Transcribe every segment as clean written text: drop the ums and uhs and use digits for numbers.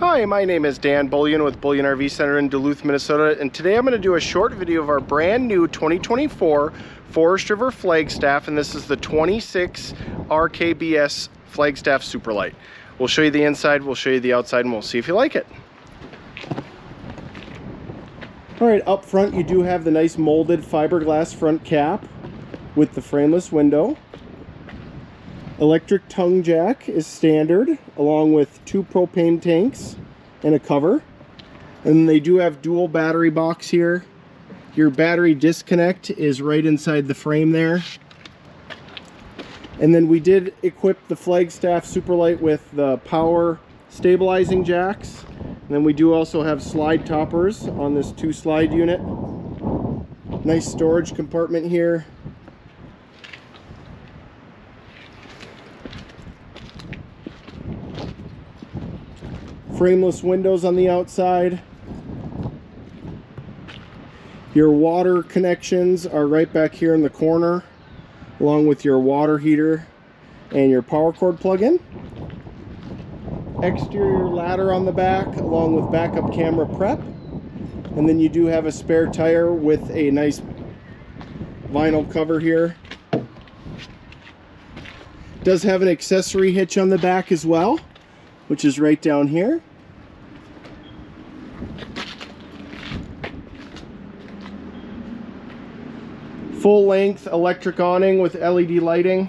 Hi, my name is Dan Bullion with Bullion RV Center in Duluth, Minnesota, and today I'm going to do a short video of our brand new 2024 Forest River Flagstaff, and this is the 26RKBS Flagstaff Superlight. We'll show you the inside, we'll show you the outside, and we'll see if you like it. Alright, up front you do have the nice molded fiberglass front cap with the frameless window. Electric tongue jack is standard, along with 2 propane tanks and a cover. And they do have dual battery box here. Your battery disconnect is right inside the frame there. And then we did equip the Flagstaff Superlight with the power stabilizing jacks. And then we do also have slide toppers on this 2-slide unit. Nice storage compartment here. Frameless windows on the outside. Your water connections are right back here in the corner, along with your water heater and your power cord plug-in. Exterior ladder on the back, along with backup camera prep. And then you do have a spare tire with a nice vinyl cover here. Does have an accessory hitch on the back as well, which is right down here. Full length electric awning with LED lighting.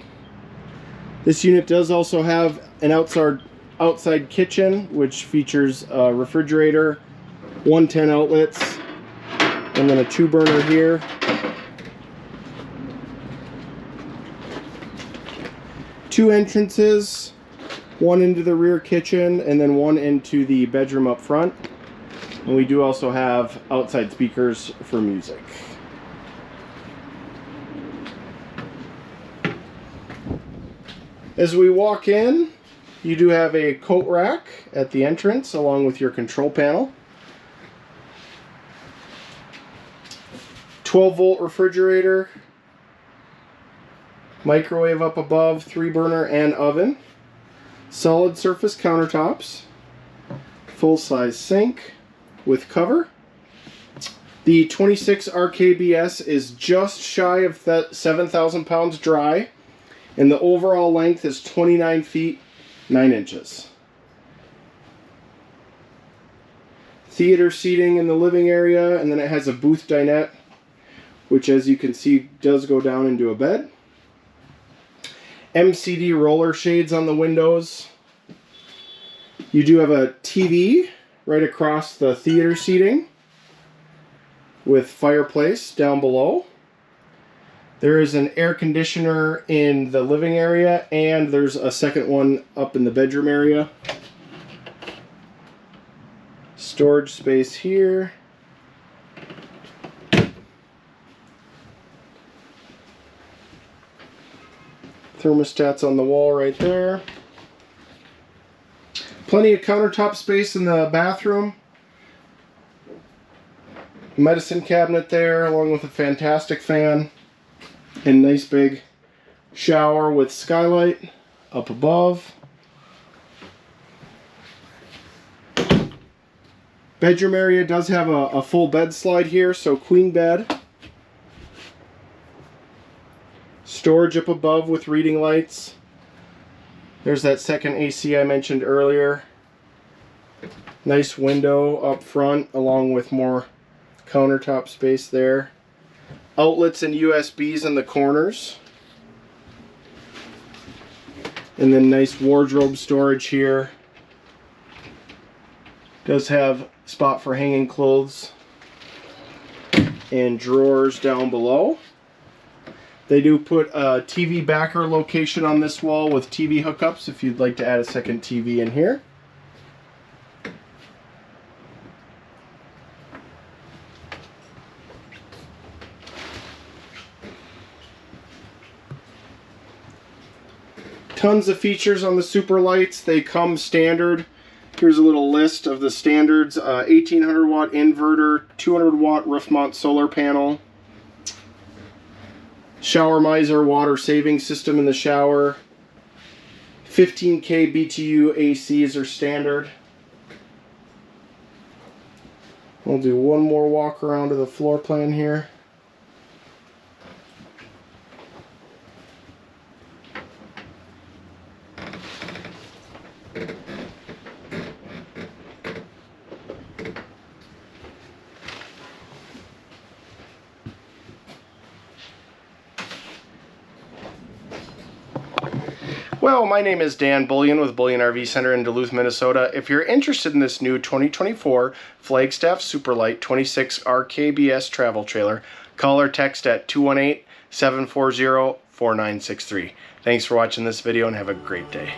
This unit does also have an outside kitchen, which features a refrigerator, 110 outlets, and then a 2-burner here. Two entrances, one into the rear kitchen and then one into the bedroom up front. And we do also have outside speakers for music. As we walk in, you do have a coat rack at the entrance along with your control panel. 12-volt refrigerator, microwave up above, 3-burner and oven, solid surface countertops, full-size sink with cover. The 26RKBS is just shy of 7,000 pounds dry, and the overall length is 29 feet 9 inches. Theater seating in the living area, and then it has a booth dinette, which, as you can see, does go down into a bed. MCD roller shades on the windows. You do have a TV right across the theater seating with fireplace down below. There is an air conditioner in the living area, and there's a second one up in the bedroom area. Storage space here. Thermostats on the wall right there. Plenty of countertop space in the bathroom. Medicine cabinet there, along with a fantastic fan. And nice big shower with skylight up above. Bedroom area does have a full bed slide here, so queen bed. Storage up above with reading lights. There's that second AC I mentioned earlier. Nice window up front, along with more countertop space there. Outlets and USBs in the corners. And then nice wardrobe storage here. Does have spot for hanging clothes and drawers down below. They do put a TV backer location on this wall with TV hookups if you'd like to add a second TV in here. Tons of features on the Superlights. They come standard. Here's a little list of the standards. 1800 watt inverter, 200 watt roof mount solar panel, shower miser water saving system in the shower, 15K BTU ACs are standard. We'll do one more walk around to the floor plan here. Well, my name is Dan Bullion with Bullion RV Center in Duluth, Minnesota. If you're interested in this new 2024 Flagstaff Super Lite 26RKBS travel trailer, call or text at 218-740-4963. Thanks for watching this video and have a great day.